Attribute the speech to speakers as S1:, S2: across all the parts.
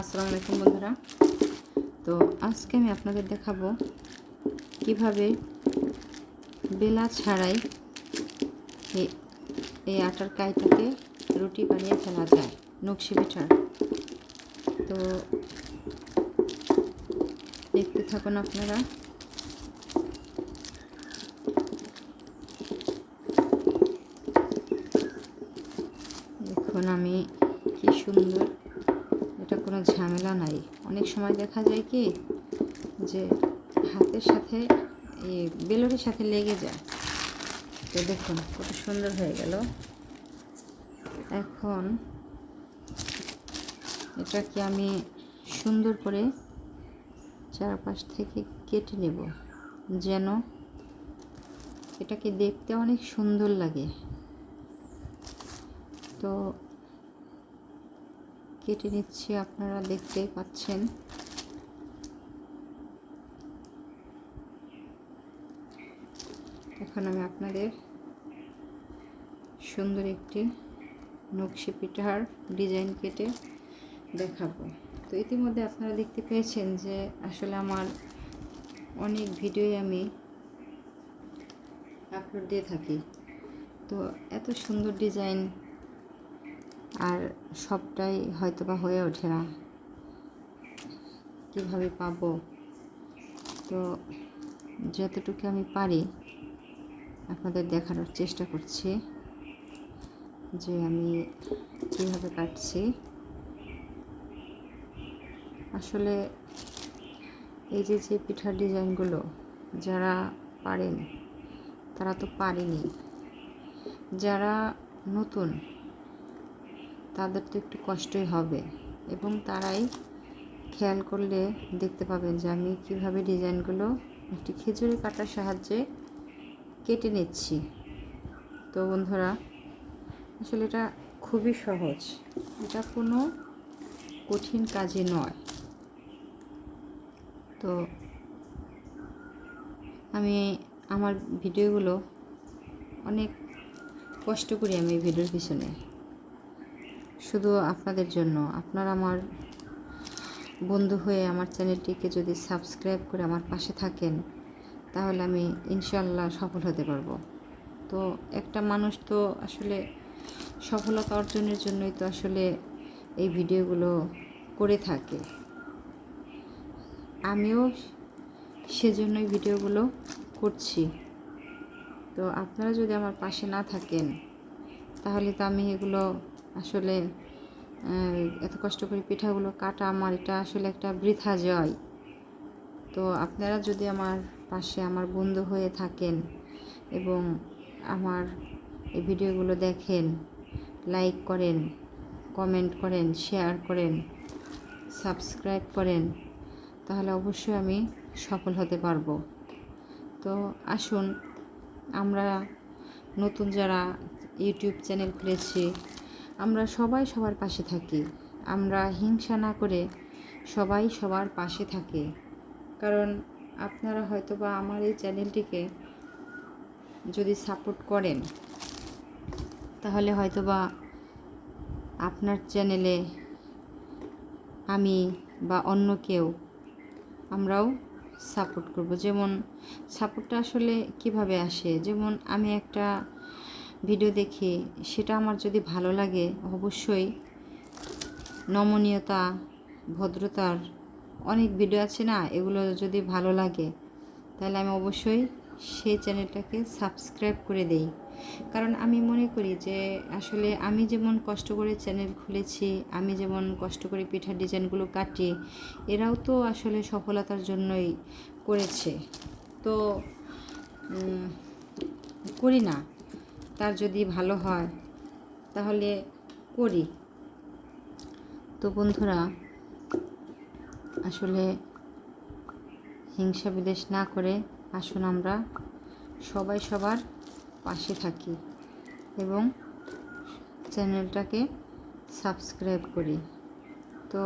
S1: আসসালামু আলাইকুম বন্ধুরা। তো আজকে আমি আপনাদের দেখাবো কিভাবে বেলা ছাড়াই এই আটার কাইটাকে রুটি বানিয়ে ফেলা যায়, নকশি পিঠার। তো দেখতে থাকুন আপনারা। দেখুন আমি কি সুন্দর, এটা কোনো ঝামেলা নাই। অনেক সময় দেখা যায় কি যে হাতের সাথে বেলুনের সাথে লেগে যায়। তো দেখুন কত সুন্দর হয়ে গেল। এখন এটাকে আমি সুন্দর করে চারপাশ থেকে কেটে নেব, যেন এটাকে দেখতে অনেক সুন্দর লাগে। তো কেটে নিচ্ছি, আপনারা দেখতেই পাচ্ছেন। এখন আমি আপনাদের সুন্দর একটি নকশি পিঠার ডিজাইন কেটে দেখাবো। তো ইতিমধ্যে আপনারা দেখতে পেয়েছেন যে আসলে আমার অনেক ভিডিওই আমি আপলোড দিয়ে থাকি। তো এত সুন্দর ডিজাইন আর সবটাই হয়তোবা হয়ে ওঠে না, কীভাবে পাবো। তো যতটুকু আমি পারি আপনাদের দেখানোর চেষ্টা করছি যে আমি কীভাবে কাটছি। আসলে এই যে পিঠার ডিজাইনগুলো যারা পারেন তারা তো পারেনি, যারা নতুন তাদের তো একটু কষ্টই হবে, এবং তারাই খেয়াল করলে দেখতে পাবেন যে আমি কিভাবে ডিজাইনগুলো একটি খিচুড়ি কাটার সাহায্যে কেটে নিচ্ছি। তো বন্ধুরা আসলে এটা খুবই সহজ, এটা কোনো কঠিন কাজই নয়। তো আমি আমার ভিডিওগুলো অনেক কষ্ট করি আমি এই ভিডিওর পিছনে, শুধু আপনাদের জন্য। আপনারা আমার বন্ধু হয়ে আমার চ্যানেলটিকে যদি সাবস্ক্রাইব করে আমার পাশে থাকেন তাহলে আমি ইনশাল্লাহ সফল হতে পারবো। তো একটা মানুষ তো আসলে সফলতা অর্জনের জন্যই তো আসলে এই ভিডিওগুলো করে থাকে। আমিও সেজন্যই ভিডিওগুলো করছি। তো আপনারা যদি আমার পাশে না থাকেন তাহলে তো আমি এগুলো আসলে এত কষ্ট করে পিঠাগুলো কাটা আমার এটা আসলে একটা বৃথা যায়। তো আপনারা যদি আমার পাশে আমার বন্ধু হয়ে থাকেন এবং আমার এই ভিডিওগুলো দেখেন, লাইক করেন, কমেন্ট করেন, শেয়ার করেন, সাবস্ক্রাইব করেন, তাহলে অবশ্যই আমি সফল হতে পারবো। তো আসুন আমরা নতুন যারা ইউটিউব চ্যানেল খুলেছি আমরা সবাই সবার পাশে থাকি। আমরা হিংসা না করে সবাই সবার পাশে থাকি। কারণ আপনারা হয়তোবা আমার এই চ্যানেলটিকে যদি সাপোর্ট করেন তাহলে হয়তোবা আপনার চ্যানেলে আমি বা অন্য কেউ আমরাও সাপোর্ট করব। যেমন সাপোর্টটা আসলে কিভাবে আসে, যেমন আমি একটা ভিডিও দেখি, সেটা আমার যদি ভালো লাগে অবশ্যই নমনীয়তা, ভদ্রতার অনেক ভিডিও আছে না, এগুলো যদি ভালো লাগে তাহলে আমি অবশ্যই সেই চ্যানেলটাকে সাবস্ক্রাইব করে দেই। কারণ আমি মনে করি যে আসলে আমি যেমন কষ্ট করে চ্যানেল খুলেছি, আমি যেমন কষ্ট করে পিঠার ডিজাইনগুলো কাটি, এরাও তো আসলে সফলতার জন্যই করেছে। তো করি না, তার যদি ভালো হয় তাহলে করি। তো বন্ধুরা আসলে হিংসা বিদ্বেষ না করে আসুন আমরা সবাই সবার পাশে থাকি এবং চ্যানেলটাকে সাবস্ক্রাইব করি। তো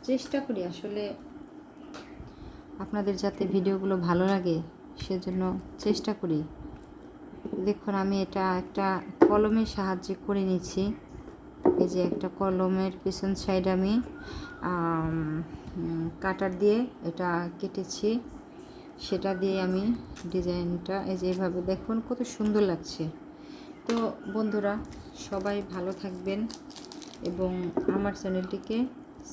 S1: চেষ্টা করি আসলে আপনাদের যাতে ভিডিওগুলো ভালো লাগে সেজন্য চেষ্টা করি। দেখুন আমি এটা একটা কলমের সাহায্যে করে নিচ্ছি। এই যে একটা কলমের পিছন সাইড আমি কাটার দিয়ে এটা কেটেছি, সেটা দিয়ে আমি ডিজাইনটা এই যে এভাবে দেখুন কত সুন্দর লাগছে। তো বন্ধুরা সবাই ভালো থাকবেন এবং আমার চ্যানেলটিকে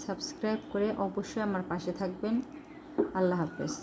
S1: সাবস্ক্রাইব করে অবশ্যই আমার পাশে থাকবেন। আল্লাহ হাফেজ।